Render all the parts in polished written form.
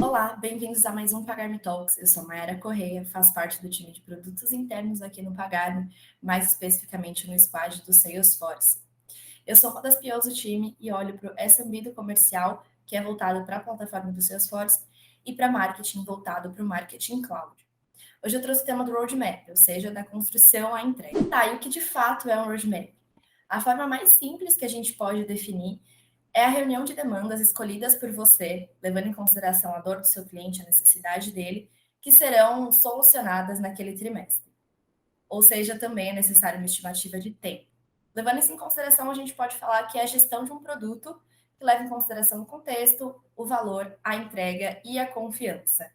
Olá, bem-vindos a mais um Pagar.me Talks. Eu sou Mayara Correia, faço parte do time de produtos internos aqui no Pagar.me, mais especificamente no squad do Salesforce. Eu sou uma das POs do time e olho para o SMB do comercial, que é voltado para a plataforma do Salesforce, e para marketing, voltado para o marketing cloud. Hoje eu trouxe o tema do roadmap, ou seja, da construção à entrega. Tá, e o que de fato é um roadmap? A forma mais simples que a gente pode definir é a reunião de demandas escolhidas por você, levando em consideração a dor do seu cliente, a necessidade dele, que serão solucionadas naquele trimestre. Ou seja, também é necessária uma estimativa de tempo. Levando isso em consideração, a gente pode falar que é a gestão de um produto que leva em consideração o contexto, o valor, a entrega e a confiança.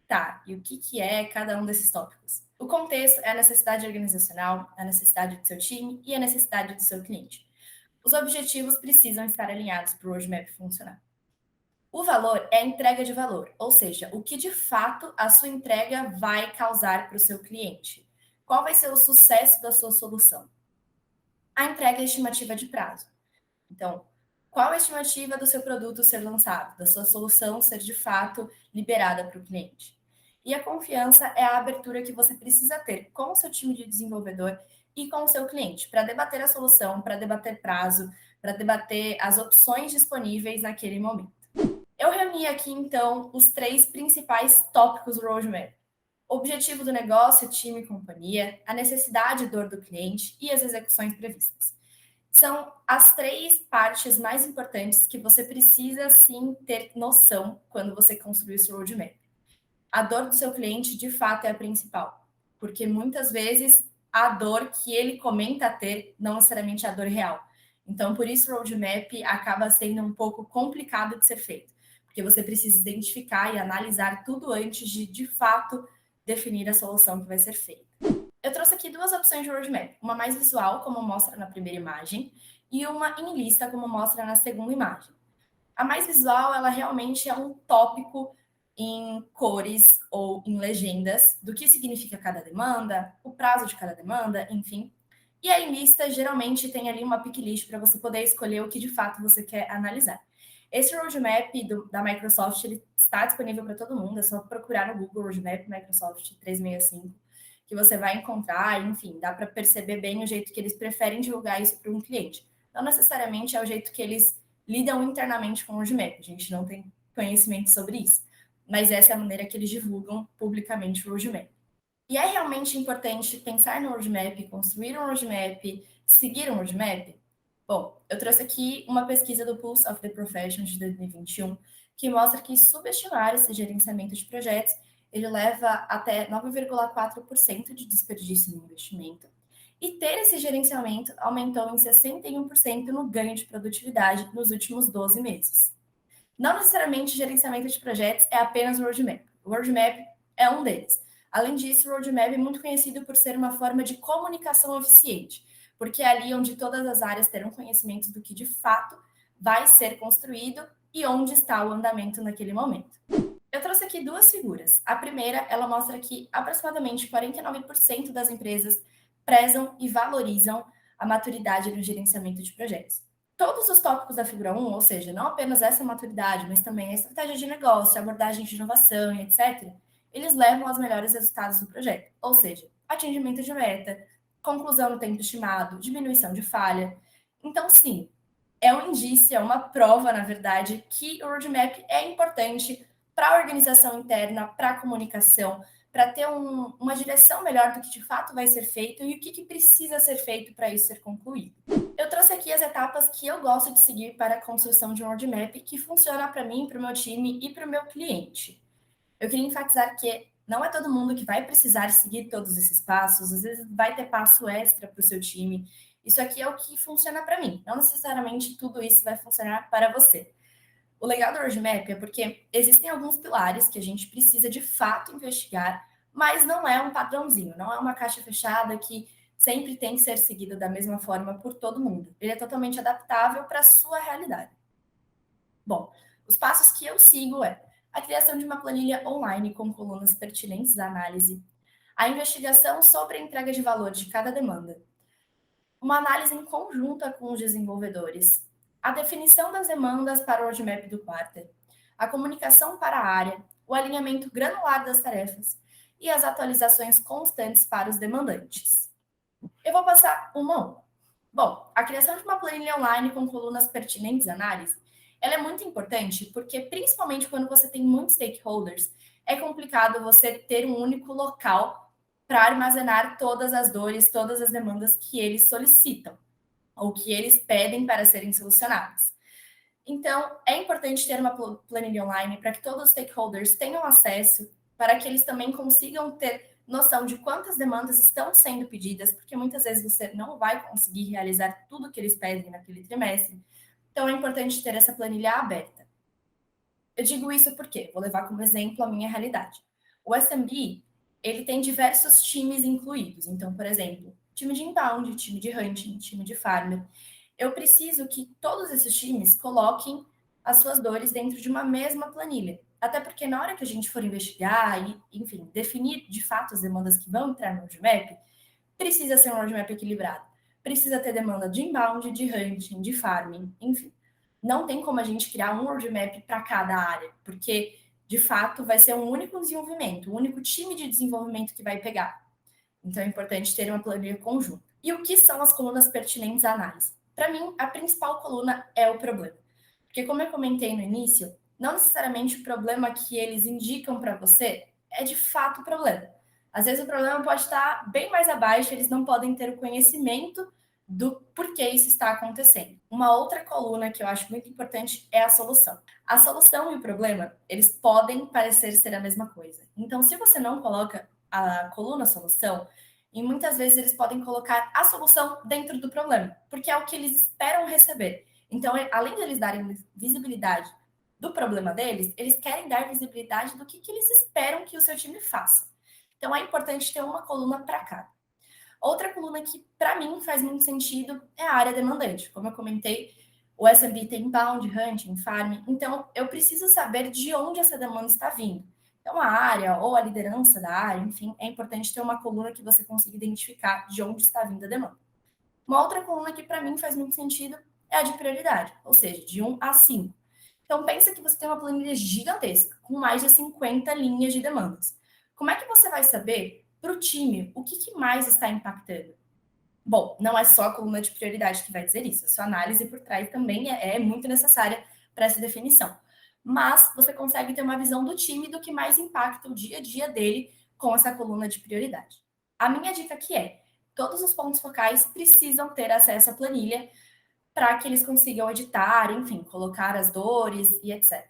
Tá, e o que é cada um desses tópicos? O contexto é a necessidade organizacional, a necessidade do seu time e a necessidade do seu cliente. Os objetivos precisam estar alinhados para o roadmap funcionar. O valor é a entrega de valor, ou seja, o que de fato a sua entrega vai causar para o seu cliente. Qual vai ser o sucesso da sua solução? A entrega é a estimativa de prazo. Então, qual a estimativa do seu produto ser lançado, da sua solução ser de fato liberada para o cliente? E a confiança é a abertura que você precisa ter com o seu time de desenvolvedor e com o seu cliente, para debater a solução, para debater prazo, para debater as opções disponíveis naquele momento. Eu reuni aqui, então, os 3 principais tópicos do roadmap. Objetivo do negócio, time e companhia, a necessidade e dor do cliente e as execuções previstas. São as 3 partes mais importantes que você precisa, sim, ter noção quando você construir esse roadmap. A dor do seu cliente, de fato, é a principal, porque muitas vezes a dor que ele comenta ter não necessariamente é a dor real. Então, por isso o roadmap acaba sendo um pouco complicado de ser feito, porque você precisa identificar e analisar tudo antes de fato, definir a solução que vai ser feita. Eu trouxe aqui 2 opções de roadmap, uma mais visual, como mostra na primeira imagem, e uma em lista, como mostra na segunda imagem. A mais visual, ela realmente é um tópico em cores ou em legendas do que significa cada demanda, o prazo de cada demanda, enfim. E a em lista, geralmente, tem ali uma pick list para você poder escolher o que de fato você quer analisar. Esse roadmap da Microsoft ele está disponível para todo mundo, é só procurar no Google Roadmap Microsoft 365, que você vai encontrar, enfim, dá para perceber bem o jeito que eles preferem divulgar isso para um cliente. Não necessariamente é o jeito que eles lidam internamente com o roadmap, a gente não tem conhecimento sobre isso, mas essa é a maneira que eles divulgam publicamente o roadmap. E é realmente importante pensar no roadmap, construir um roadmap, seguir um roadmap? Bom, eu trouxe aqui uma pesquisa do Pulse of the Profession de 2021, que mostra que subestimar esse gerenciamento de projetos ele leva até 9,4% de desperdício no investimento. E ter esse gerenciamento aumentou em 61% no ganho de produtividade nos últimos 12 meses. Não necessariamente gerenciamento de projetos é apenas o roadmap. O roadmap é um deles. Além disso, o roadmap é muito conhecido por ser uma forma de comunicação eficiente, porque é ali onde todas as áreas terão conhecimento do que de fato vai ser construído e onde está o andamento naquele momento. Eu trouxe aqui 2 figuras. A primeira, ela mostra que aproximadamente 49% das empresas prezam e valorizam a maturidade no gerenciamento de projetos. Todos os tópicos da figura 1, ou seja, não apenas essa maturidade, mas também a estratégia de negócio, a abordagem de inovação e etc., eles levam aos melhores resultados do projeto, ou seja, atingimento de meta, conclusão no tempo estimado, diminuição de falha. Então, sim, é um indício, é uma prova, na verdade, que o roadmap é importante para a organização interna, para a comunicação, para ter uma direção melhor do que de fato vai ser feito e o que precisa ser feito para isso ser concluído. Eu trouxe aqui as etapas que eu gosto de seguir para a construção de um roadmap que funciona para mim, para o meu time e para o meu cliente. Eu queria enfatizar que não é todo mundo que vai precisar seguir todos esses passos, às vezes vai ter passo extra para o seu time. Isso aqui é o que funciona para mim, não necessariamente tudo isso vai funcionar para você. O legal do roadmap é porque existem alguns pilares que a gente precisa de fato investigar, mas não é um padrãozinho, não é uma caixa fechada que sempre tem que ser seguido da mesma forma por todo mundo. Ele é totalmente adaptável para a sua realidade. Bom, os passos que eu sigo é a criação de uma planilha online com colunas pertinentes à análise, a investigação sobre a entrega de valor de cada demanda, uma análise em conjunta com os desenvolvedores, a definição das demandas para o roadmap do quarter, a comunicação para a área, o alinhamento granular das tarefas e as atualizações constantes para os demandantes. Eu vou passar uma a uma. Bom, a criação de uma planilha online com colunas pertinentes à análise, ela é muito importante porque, principalmente quando você tem muitos stakeholders, é complicado você ter um único local para armazenar todas as dores, todas as demandas que eles solicitam ou que eles pedem para serem solucionadas. Então, é importante ter uma planilha online para que todos os stakeholders tenham acesso, para que eles também consigam ter noção de quantas demandas estão sendo pedidas, porque muitas vezes você não vai conseguir realizar tudo que eles pedem naquele trimestre. Então, é importante ter essa planilha aberta. Eu digo isso porque vou levar como exemplo a minha realidade. O SMB, ele tem diversos times incluídos. Então, por exemplo, time de inbound, time de hunting, time de farmer. Eu preciso que todos esses times coloquem as suas dores dentro de uma mesma planilha. Até porque na hora que a gente for investigar e, enfim, definir de fato as demandas que vão entrar no roadmap, precisa ser um roadmap equilibrado. Precisa ter demanda de inbound, de hunting, de farming, enfim. Não tem como a gente criar um roadmap para cada área, porque de fato vai ser um único desenvolvimento, um único time de desenvolvimento que vai pegar. Então é importante ter uma planilha conjunta. E o que são as colunas pertinentes à análise? Para mim, a principal coluna é o problema. Porque, como eu comentei no início, não necessariamente o problema que eles indicam para você é de fato o problema. Às vezes o problema pode estar bem mais abaixo, eles não podem ter o conhecimento do porquê isso está acontecendo. Uma outra coluna que eu acho muito importante é a solução. A solução e o problema, eles podem parecer ser a mesma coisa. Então, se você não coloca a coluna solução, e muitas vezes eles podem colocar a solução dentro do problema, porque é o que eles esperam receber. Então, além de eles darem visibilidade do problema deles, eles querem dar visibilidade do que eles esperam que o seu time faça. Então, é importante ter uma coluna para cada. Outra coluna que, para mim, faz muito sentido é a área demandante. Como eu comentei, o SMB tem inbound, hunting, farm. Então, eu preciso saber de onde essa demanda está vindo. Então, a área ou a liderança da área, enfim, é importante ter uma coluna que você consiga identificar de onde está vindo a demanda. Uma outra coluna que, para mim, faz muito sentido é a de prioridade, ou seja, de 1 a 5. Então, pensa que você tem uma planilha gigantesca, com mais de 50 linhas de demandas. Como é que você vai saber, para o time, o que mais está impactando? Bom, não é só a coluna de prioridade que vai dizer isso. A sua análise por trás também é muito necessária para essa definição. Mas você consegue ter uma visão do time do que mais impacta o dia a dia dele com essa coluna de prioridade. A minha dica aqui é: todos os pontos focais precisam ter acesso à planilha para que eles consigam editar, enfim, colocar as dores e etc.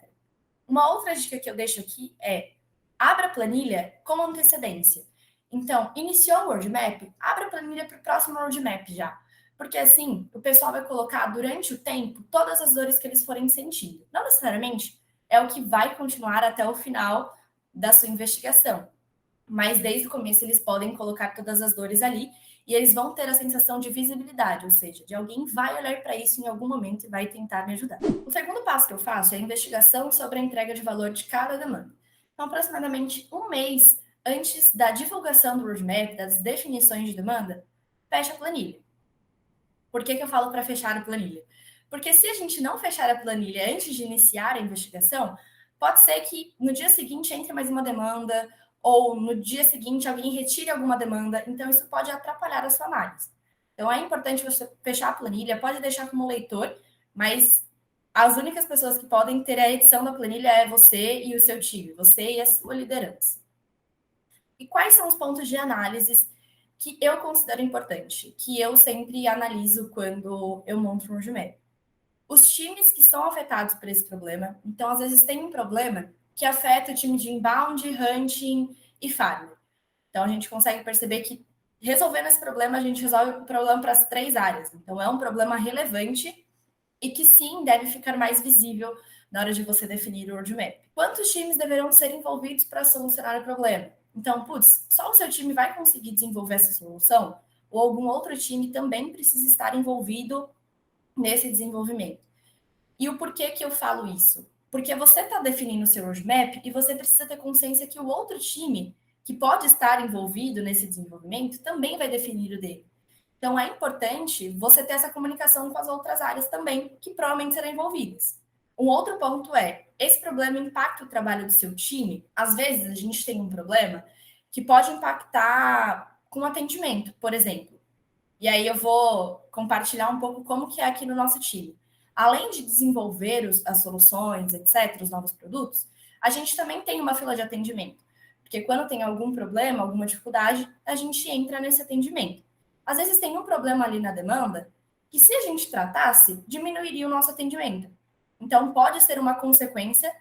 Uma outra dica que eu deixo aqui é: abra a planilha com antecedência. Então, iniciou o roadmap, abra a planilha para o próximo roadmap já. Porque assim, o pessoal vai colocar durante o tempo todas as dores que eles forem sentindo. Não necessariamente é o que vai continuar até o final da sua investigação. Mas desde o começo eles podem colocar todas as dores ali e eles vão ter a sensação de visibilidade, ou seja, de alguém vai olhar para isso em algum momento e vai tentar me ajudar. O segundo passo que eu faço é a investigação sobre a entrega de valor de cada demanda. Então, aproximadamente um mês antes da divulgação do roadmap, das definições de demanda, fecha a planilha. Por que eu falo para fechar a planilha? Porque se a gente não fechar a planilha antes de iniciar a investigação, pode ser que no dia seguinte entre mais uma demanda, ou no dia seguinte alguém retire alguma demanda, então isso pode atrapalhar a sua análise. Então é importante você fechar a planilha, pode deixar como leitor, mas as únicas pessoas que podem ter a edição da planilha é você e o seu time, você e a sua liderança. E quais são os pontos de análise que eu considero importante, que eu sempre analiso quando eu monto um roadmap? Os times que são afetados por esse problema, então às vezes tem um problema que afeta o time de inbound, hunting e farmer. Então a gente consegue perceber que resolvendo esse problema, a gente resolve o problema para as 3 áreas. Então é um problema relevante e que sim deve ficar mais visível na hora de você definir o roadmap. Quantos times deverão ser envolvidos para solucionar o problema? Então, putz, só o seu time vai conseguir desenvolver essa solução? Ou algum outro time também precisa estar envolvido nesse desenvolvimento? E o porquê que eu falo isso? Porque você está definindo o seu roadmap e você precisa ter consciência que o outro time que pode estar envolvido nesse desenvolvimento também vai definir o dele. Então, é importante você ter essa comunicação com as outras áreas também, que provavelmente serão envolvidas. Um outro ponto é, esse problema impacta o trabalho do seu time? Às vezes a gente tem um problema que pode impactar com o atendimento, por exemplo. E aí eu vou compartilhar um pouco como que é aqui no nosso time. Além de desenvolver as soluções, etc., os novos produtos, a gente também tem uma fila de atendimento. Porque quando tem algum problema, alguma dificuldade, a gente entra nesse atendimento. Às vezes tem um problema ali na demanda que, se a gente tratasse, diminuiria o nosso atendimento. Então, pode ser uma consequência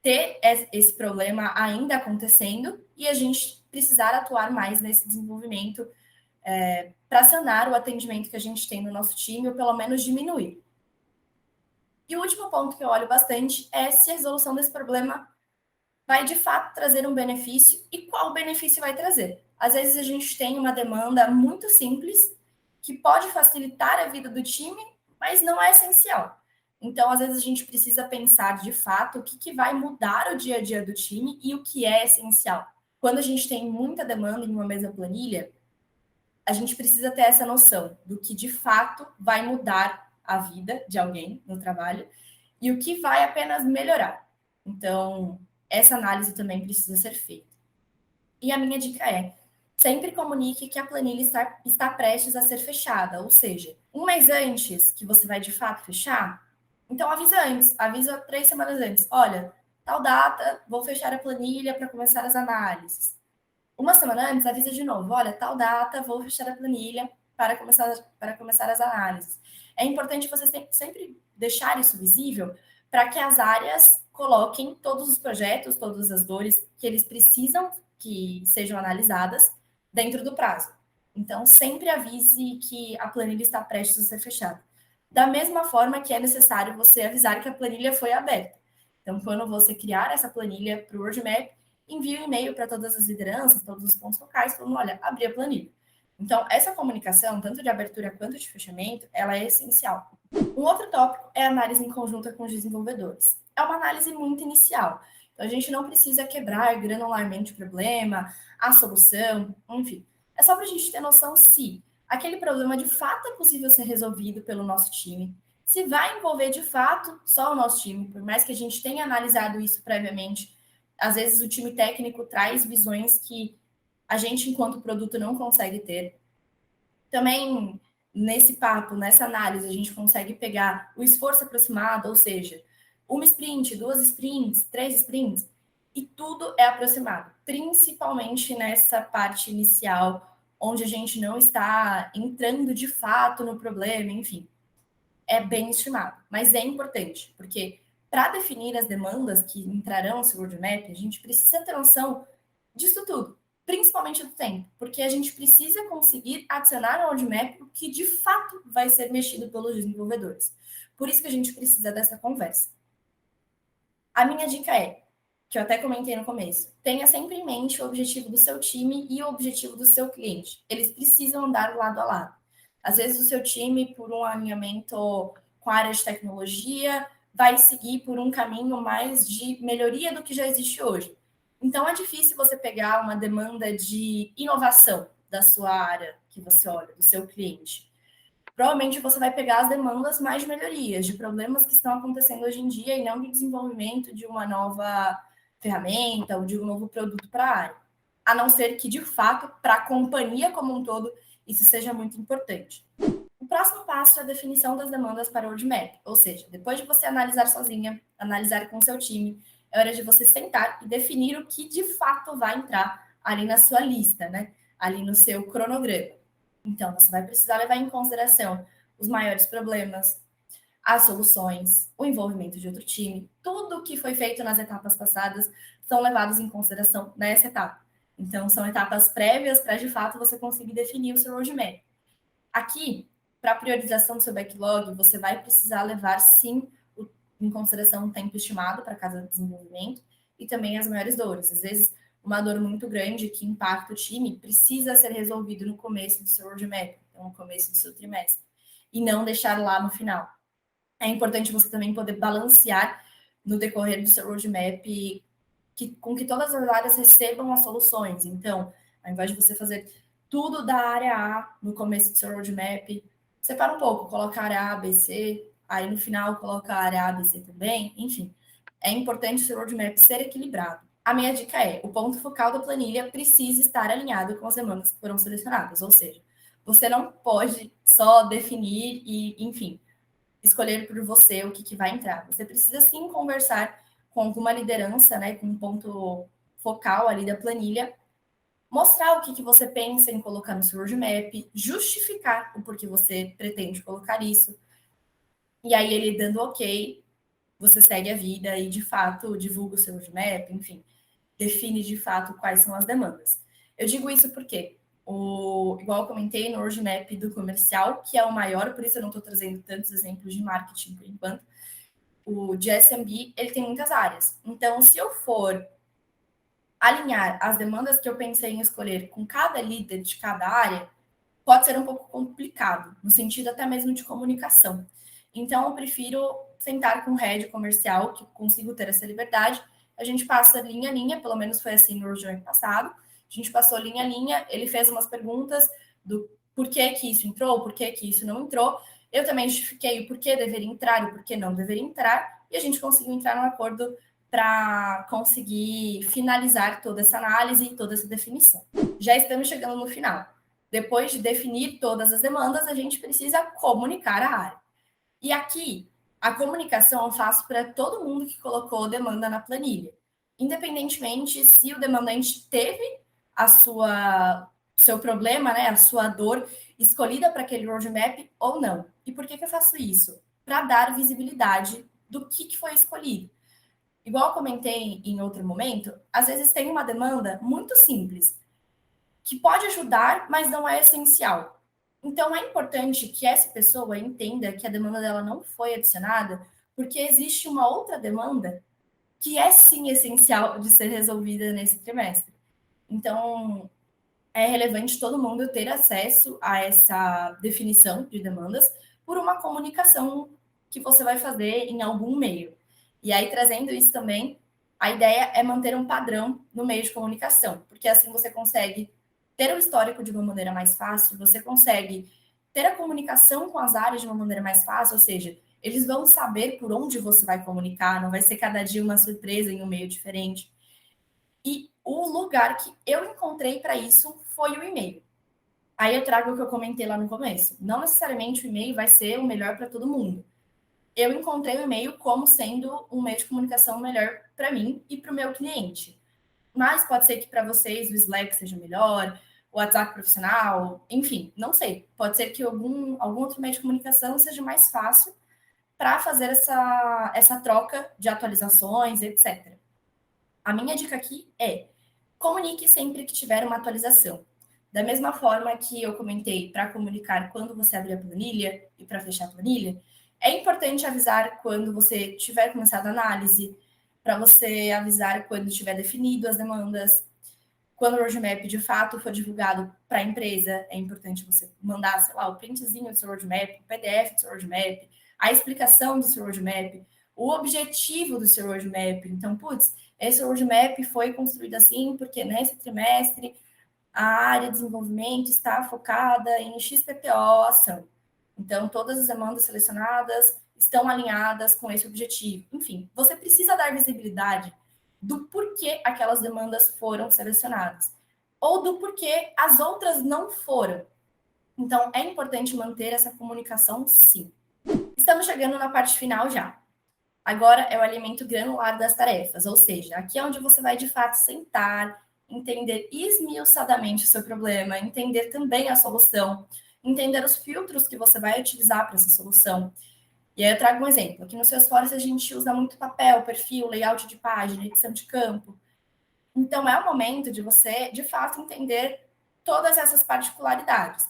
ter esse problema ainda acontecendo e a gente precisar atuar mais nesse desenvolvimento para sanar o atendimento que a gente tem no nosso time, ou pelo menos diminuir. E o último ponto que eu olho bastante é se a resolução desse problema vai de fato trazer um benefício e qual benefício vai trazer. Às vezes a gente tem uma demanda muito simples que pode facilitar a vida do time, mas não é essencial. Então, às vezes a gente precisa pensar de fato o que vai mudar o dia a dia do time e o que é essencial. Quando a gente tem muita demanda em uma mesma planilha, a gente precisa ter essa noção do que de fato vai mudar a vida de alguém no trabalho e o que vai apenas melhorar. Então, essa análise também precisa ser feita. E a minha dica é: sempre comunique que a planilha está prestes a ser fechada, ou seja, um mês antes que você vai de fato fechar, então avisa antes, avisa 3 semanas antes. Olha, tal data, vou fechar a planilha para começar as análises. Uma semana antes, avisa de novo: olha, tal data, vou fechar a planilha para começar as análises. É importante você sempre deixar isso visível para que as áreas coloquem todos os projetos, todas as dores que eles precisam que sejam analisadas dentro do prazo. Então, sempre avise que a planilha está prestes a ser fechada. Da mesma forma que é necessário você avisar que a planilha foi aberta. Então, quando você criar essa planilha para o WordMap, envie um e-mail para todas as lideranças, todos os pontos focais, falando: olha, abri a planilha. Então, essa comunicação, tanto de abertura quanto de fechamento, ela é essencial. Um outro tópico é a análise em conjunta com os desenvolvedores. É uma análise muito inicial. Então, a gente não precisa quebrar granularmente o problema, a solução, enfim. É só para a gente ter noção se aquele problema de fato é possível ser resolvido pelo nosso time, se vai envolver de fato só o nosso time, por mais que a gente tenha analisado isso previamente. Às vezes o time técnico traz visões que a gente, enquanto produto, não consegue ter. Também, nesse papo, nessa análise, a gente consegue pegar o esforço aproximado, ou seja, uma sprint, 2 sprints, 3 sprints, e tudo é aproximado, principalmente nessa parte inicial, onde a gente não está entrando de fato no problema, enfim. É bem estimado, mas é importante, porque para definir as demandas que entrarão no seu roadmap, a gente precisa ter noção disso tudo, principalmente do tempo, porque a gente precisa conseguir adicionar no roadmap o que de fato vai ser mexido pelos desenvolvedores. Por isso que a gente precisa dessa conversa. A minha dica é, que eu até comentei no começo, tenha sempre em mente o objetivo do seu time e o objetivo do seu cliente. Eles precisam andar lado a lado. Às vezes o seu time, por um alinhamento com a área de tecnologia, vai seguir por um caminho mais de melhoria do que já existe hoje. Então é difícil você pegar uma demanda de inovação da sua área que você olha, do seu cliente. Provavelmente você vai pegar as demandas mais de melhorias, de problemas que estão acontecendo hoje em dia e não de desenvolvimento de uma nova ferramenta ou de um novo produto para a área. A não ser que, de fato, para a companhia como um todo, isso seja muito importante. O próximo passo é a definição das demandas para o roadmap, ou seja, depois de você analisar sozinha, analisar com seu time, é hora de você sentar e definir o que de fato vai entrar ali na sua lista, né? Ali no seu cronograma. Então, você vai precisar levar em consideração os maiores problemas, as soluções, o envolvimento de outro time, tudo o que foi feito nas etapas passadas são levados em consideração nessa etapa. Então, são etapas prévias para, de fato, você conseguir definir o seu roadmap. Aqui, para a priorização do seu backlog, você vai precisar levar, sim, em consideração o tempo estimado para cada desenvolvimento e também as maiores dores. Às vezes, uma dor muito grande que impacta o time precisa ser resolvido no começo do seu roadmap, então no começo do seu trimestre, e não deixar lá no final. É importante você também poder balancear no decorrer do seu roadmap com que todas as áreas recebam as soluções. Então, ao invés de você fazer tudo da área A no começo do seu roadmap, separa um pouco, coloca a área A, B, C, aí no final coloca a área A, B, C também, enfim. É importante o seu roadmap ser equilibrado. A minha dica é, o ponto focal da planilha precisa estar alinhado com as demandas que foram selecionadas, ou seja, você não pode só definir e, enfim, escolher por você o que vai entrar. Você precisa sim conversar com alguma liderança, né, com um ponto focal ali da planilha, mostrar o que você pensa em colocar no seu roadmap, justificar o porquê você pretende colocar isso. E aí ele dando ok, você segue a vida e de fato divulga o seu roadmap, enfim, define de fato quais são as demandas. Eu digo isso porque igual eu comentei no roadmap do comercial, que é o maior, por isso eu não estou trazendo tantos exemplos de marketing por enquanto. O de SMB, ele tem muitas áreas. Então, se eu for alinhar as demandas que eu pensei em escolher com cada líder de cada área, pode ser um pouco complicado, no sentido até mesmo de comunicação. Então, eu prefiro sentar com o head comercial, que eu consigo ter essa liberdade. A gente passa linha a linha, pelo menos foi assim no ano passado. A gente passou linha a linha, ele fez umas perguntas do porquê que isso entrou, porquê que isso não entrou. Eu também justifiquei o porquê deveria entrar e o porquê não deveria entrar, e a gente conseguiu entrar num acordo para conseguir finalizar toda essa análise e toda essa definição. Já estamos chegando no final. Depois de definir todas as demandas, a gente precisa comunicar a área. E aqui, a comunicação eu faço para todo mundo que colocou demanda na planilha. Independentemente se o demandante teve a seu problema, né, a sua dor escolhida para aquele roadmap ou não. E por que eu faço isso? Para dar visibilidade do que foi escolhido. Igual eu comentei em outro momento, às vezes tem uma demanda muito simples, que pode ajudar, mas não é essencial. Então, é importante que essa pessoa entenda que a demanda dela não foi adicionada, porque existe uma outra demanda que é sim essencial de ser resolvida nesse trimestre. Então, é relevante todo mundo ter acesso a essa definição de demandas por uma comunicação que você vai fazer em algum meio. E aí, trazendo isso também, a ideia é manter um padrão no meio de comunicação, porque assim você consegue ter o histórico de uma maneira mais fácil, você consegue ter a comunicação com as áreas de uma maneira mais fácil, ou seja, eles vão saber por onde você vai comunicar, não vai ser cada dia uma surpresa em um meio diferente. E o lugar que eu encontrei para isso foi o e-mail. Aí eu trago o que eu comentei lá no começo. Não necessariamente o e-mail vai ser o melhor para todo mundo. Eu encontrei o e-mail como sendo um meio de comunicação melhor para mim e para o meu cliente. Mas pode ser que para vocês o Slack seja melhor, o WhatsApp profissional, enfim, não sei. Pode ser que algum outro meio de comunicação seja mais fácil para fazer essa troca de atualizações, etc. A minha dica aqui é comunique sempre que tiver uma atualização. Da mesma forma que eu comentei para comunicar quando você abrir a planilha e para fechar a planilha, é importante avisar quando você tiver começado a análise, para você avisar quando tiver definido as demandas, quando o roadmap de fato for divulgado para a empresa, é importante você mandar, sei lá, o printzinho do seu roadmap, o PDF do seu roadmap, a explicação do seu roadmap, o objetivo do seu roadmap. Então, putz, esse roadmap foi construído assim porque nesse trimestre a área de desenvolvimento está focada em XPTO ação. Então, todas as demandas selecionadas estão alinhadas com esse objetivo. Enfim, você precisa dar visibilidade do porquê aquelas demandas foram selecionadas ou do porquê as outras não foram. Então, é importante manter essa comunicação, sim. Estamos chegando na parte final já. Agora é o alimento granular das tarefas, ou seja, aqui é onde você vai de fato sentar, entender esmiuçadamente o seu problema, entender também a solução, entender os filtros que você vai utilizar para essa solução. E aí eu trago um exemplo. Aqui no Salesforce a gente usa muito papel, perfil, layout de página, edição de campo. Então é o momento de você, de fato, entender todas essas particularidades.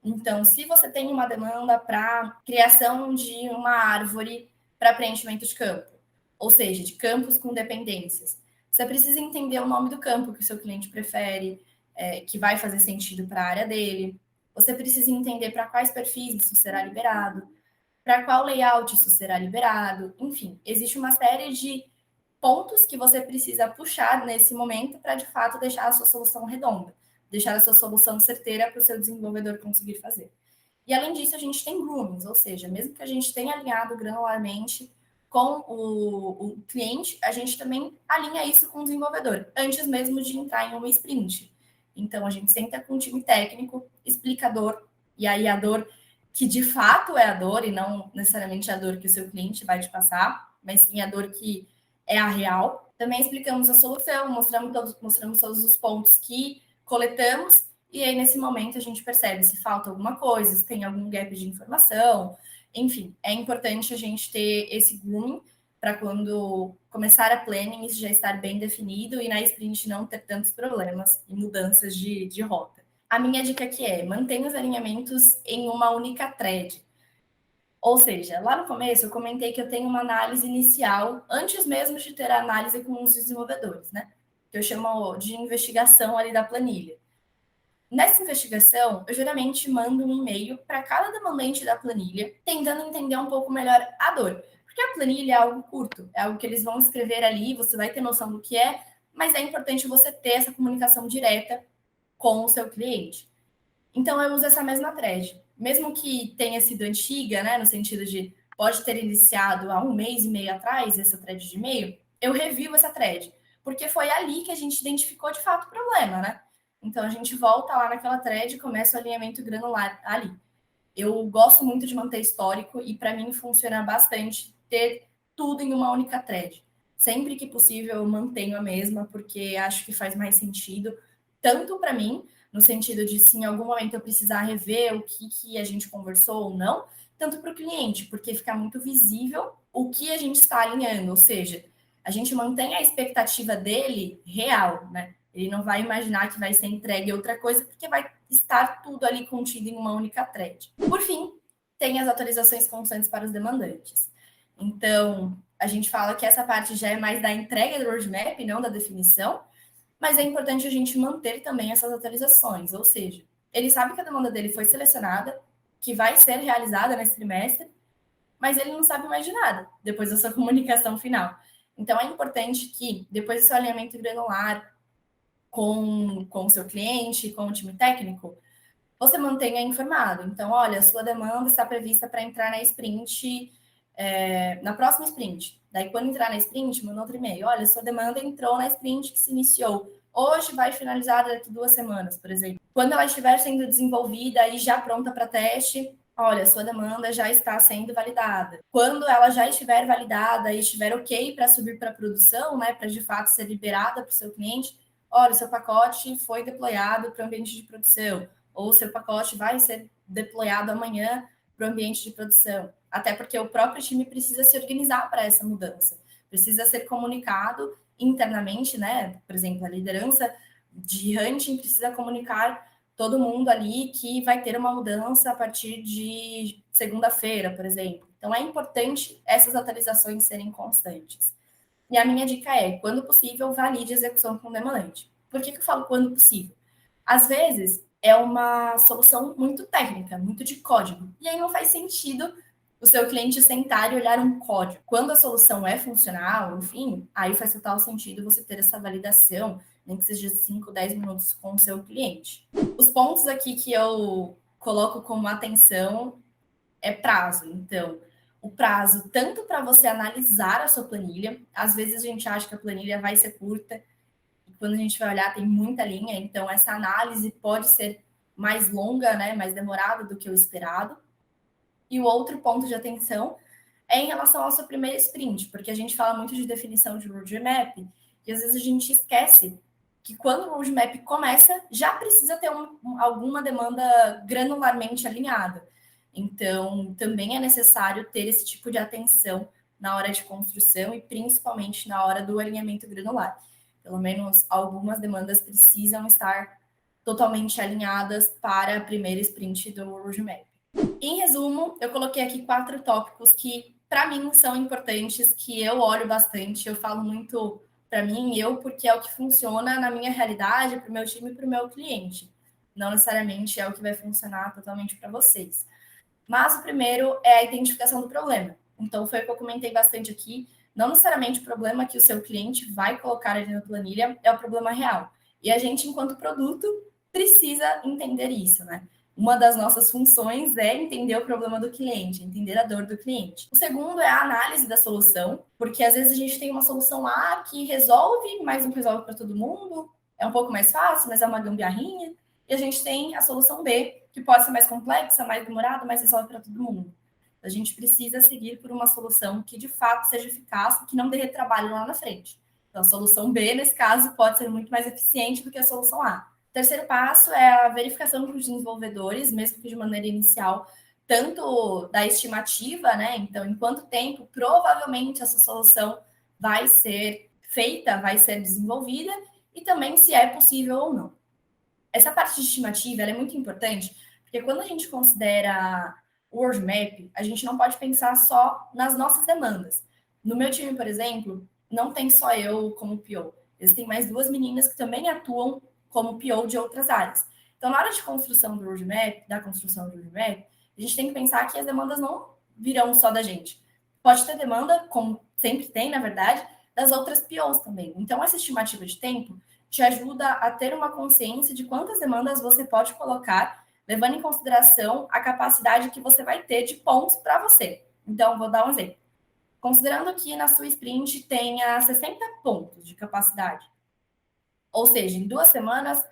Então, se você tem uma demanda para criação de uma árvore para preenchimento de campo, ou seja, de campos com dependências, você precisa entender o nome do campo que o seu cliente prefere, que vai fazer sentido para a área dele. Você precisa entender para quais perfis isso será liberado, para qual layout isso será liberado. Enfim, existe uma série de pontos que você precisa puxar nesse momento para, de fato, deixar a sua solução redonda, deixar a sua solução certeira para o seu desenvolvedor conseguir fazer. E, além disso, a gente tem groomings, ou seja, mesmo que a gente tenha alinhado granularmente com o cliente, a gente também alinha isso com o desenvolvedor, antes mesmo de entrar em uma sprint. Então, a gente senta com o time técnico, explica a dor, e aí a dor que de fato é a dor, e não necessariamente a dor que o seu cliente vai te passar, mas sim a dor que é a real. Também explicamos a solução, mostramos todos os pontos que coletamos, e aí nesse momento a gente percebe se falta alguma coisa, se tem algum gap de informação, enfim, é importante a gente ter esse grooming para quando começar a planning isso já estar bem definido e na sprint não ter tantos problemas e mudanças de rota. A minha dica aqui é mantenha os alinhamentos em uma única thread. Ou seja, lá no começo eu comentei que eu tenho uma análise inicial, antes mesmo de ter a análise com os desenvolvedores, né? Que eu chamo de investigação ali da planilha. Nessa investigação, eu geralmente mando um e-mail para cada demandante da planilha, tentando entender um pouco melhor a dor. Porque a planilha é algo curto, é algo que eles vão escrever ali, você vai ter noção do que é, mas é importante você ter essa comunicação direta com o seu cliente. Então, eu uso essa mesma thread. Mesmo que tenha sido antiga, né, no sentido de pode ter iniciado há um mês e meio atrás, essa thread de e-mail, eu revivo essa thread, porque foi ali que a gente identificou de fato o problema, né? Então, a gente volta lá naquela thread e começa o alinhamento granular ali. Eu gosto muito de manter histórico e, para mim, funciona bastante ter tudo em uma única thread. Sempre que possível, eu mantenho a mesma, porque acho que faz mais sentido, tanto para mim, no sentido de se em algum momento eu precisar rever o que a gente conversou ou não, tanto para o cliente, porque fica muito visível o que a gente está alinhando, ou seja, a gente mantém a expectativa dele real, né? Ele não vai imaginar que vai ser entregue outra coisa, porque vai estar tudo ali contido em uma única thread. Por fim, tem as atualizações constantes para os demandantes. Então, a gente fala que essa parte já é mais da entrega do roadmap, não da definição, mas é importante a gente manter também essas atualizações, ou seja, ele sabe que a demanda dele foi selecionada, que vai ser realizada nesse trimestre, mas ele não sabe mais de nada depois da sua comunicação final. Então, é importante que, depois do seu alinhamento granular com o seu cliente, com o time técnico, você mantenha informado. Então, olha, a sua demanda está prevista para entrar na sprint, na próxima sprint. Daí, quando entrar na sprint, manda outro e-mail. Olha, sua demanda entrou na sprint que se iniciou. Hoje vai finalizar daqui 2 semanas, por exemplo. Quando ela estiver sendo desenvolvida e já pronta para teste, olha, sua demanda já está sendo validada. Quando ela já estiver validada e estiver ok para subir para produção, né, para de fato ser liberada para o seu cliente, olha, o seu pacote foi deployado para o ambiente de produção, ou o seu pacote vai ser deployado amanhã para o ambiente de produção. Até porque o próprio time precisa se organizar para essa mudança. Precisa ser comunicado internamente, né? Por exemplo, a liderança de hunting precisa comunicar todo mundo ali que vai ter uma mudança a partir de segunda-feira, por exemplo. Então, é importante essas atualizações serem constantes. E a minha dica é, quando possível, valide a execução com o demandante. Por que eu falo quando possível? Às vezes, é uma solução muito técnica, muito de código. E aí não faz sentido o seu cliente sentar e olhar um código. Quando a solução é funcional, enfim, aí faz total sentido você ter essa validação, nem que seja 5, 10 minutos com o seu cliente. Os pontos aqui que eu coloco como atenção é prazo. Então, o prazo tanto para você analisar a sua planilha, às vezes a gente acha que a planilha vai ser curta, e quando a gente vai olhar tem muita linha, então essa análise pode ser mais longa, né, mais demorada do que o esperado. E o outro ponto de atenção é em relação ao seu primeiro sprint, porque a gente fala muito de definição de roadmap, e às vezes a gente esquece que quando o roadmap começa, já precisa ter alguma demanda granularmente alinhada. Então, também é necessário ter esse tipo de atenção na hora de construção e principalmente na hora do alinhamento granular. Pelo menos algumas demandas precisam estar totalmente alinhadas para a primeira sprint do roadmap. Em resumo, eu coloquei aqui 4 tópicos que, para mim, são importantes, que eu olho bastante, eu falo muito para mim, porque é o que funciona na minha realidade, para o meu time e para o meu cliente. Não necessariamente é o que vai funcionar totalmente para vocês. Mas o primeiro é a identificação do problema. Então, foi o que eu comentei bastante aqui. Não necessariamente o problema que o seu cliente vai colocar ali na planilha é o problema real. E a gente, enquanto produto, precisa entender isso, né? uma das nossas funções é entender o problema do cliente, entender a dor do cliente. O segundo é a análise da solução, porque às vezes a gente tem uma solução A que resolve, mas não resolve para todo mundo, é um pouco mais fácil, mas é uma gambiarrinha. E a gente tem a solução B, que pode ser mais complexa, mais demorada, mas resolve para todo mundo. A gente precisa seguir por uma solução que de fato seja eficaz e que não dê retrabalho lá na frente. Então, a solução B, nesse caso, pode ser muito mais eficiente do que a solução A. O terceiro passo é a verificação com os desenvolvedores, mesmo que de maneira inicial, tanto da estimativa, né? Então, em quanto tempo provavelmente essa solução vai ser feita, vai ser desenvolvida, e também se é possível ou não. Essa parte de estimativa é muito importante, porque quando a gente considera o roadmap, a gente não pode pensar só nas nossas demandas. No meu time, por exemplo, não tem só eu como PO. Existem mais duas meninas que também atuam como PO de outras áreas. Então, na hora de construção do roadmap, da construção do roadmap, a gente tem que pensar que as demandas não virão só da gente. Pode ter demanda, como sempre tem, na verdade, das outras POs também. Então, essa estimativa de tempo te ajuda a ter uma consciência de quantas demandas você pode colocar, levando em consideração a capacidade que você vai ter de pontos para você. Então, vou dar um exemplo. Considerando que na sua sprint tenha 60 pontos de capacidade, ou seja, em 2 semanas,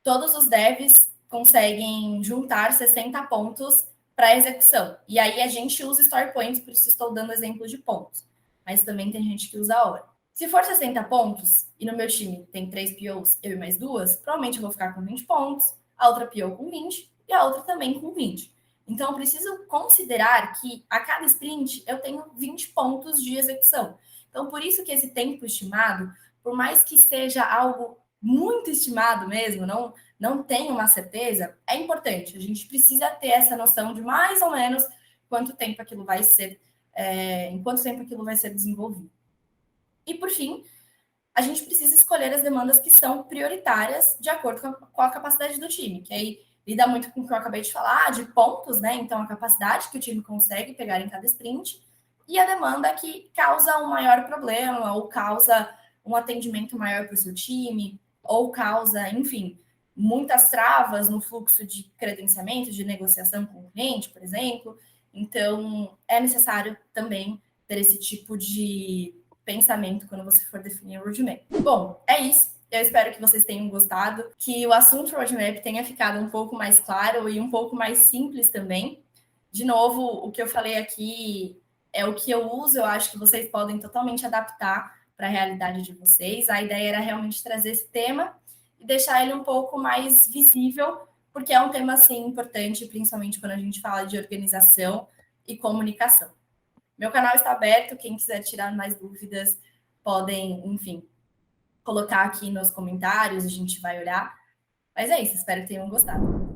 todos os devs conseguem juntar 60 pontos para execução. E aí a gente usa story points, por isso estou dando exemplo de pontos. Mas também tem gente que usa a hora. Se for 60 pontos, e no meu time tem 3 POs, eu e mais duas, provavelmente eu vou ficar com 20 pontos, a outra PO com 20 e a outra também com 20. Então, eu preciso considerar que a cada sprint eu tenho 20 pontos de execução. Então, por isso que esse tempo estimado, por mais que seja algo muito estimado mesmo, não tem uma certeza, é importante. A gente precisa ter essa noção de mais ou menos quanto tempo aquilo vai ser, em quanto tempo aquilo vai ser desenvolvido. E por fim, a gente precisa escolher as demandas que são prioritárias de acordo com a capacidade do time, que aí lida muito com o que eu acabei de falar, de pontos, né? Então, a capacidade que o time consegue pegar em cada sprint e a demanda que causa um maior problema ou causa um atendimento maior para o seu time, ou causa, enfim, muitas travas no fluxo de credenciamento, de negociação com o cliente, por exemplo. Então, é necessário também ter esse tipo de pensamento quando você for definir o roadmap. Bom, é isso. Eu espero que vocês tenham gostado, que o assunto roadmap tenha ficado um pouco mais claro e um pouco mais simples também. De novo, o que eu falei aqui é o que eu uso, eu acho que vocês podem totalmente adaptar para a realidade de vocês. A ideia era realmente trazer esse tema e deixar ele um pouco mais visível, porque é um tema, assim, importante, principalmente quando a gente fala de organização e comunicação. Meu canal está aberto, quem quiser tirar mais dúvidas, podem, enfim, colocar aqui nos comentários, a gente vai olhar. Mas é isso, espero que tenham gostado.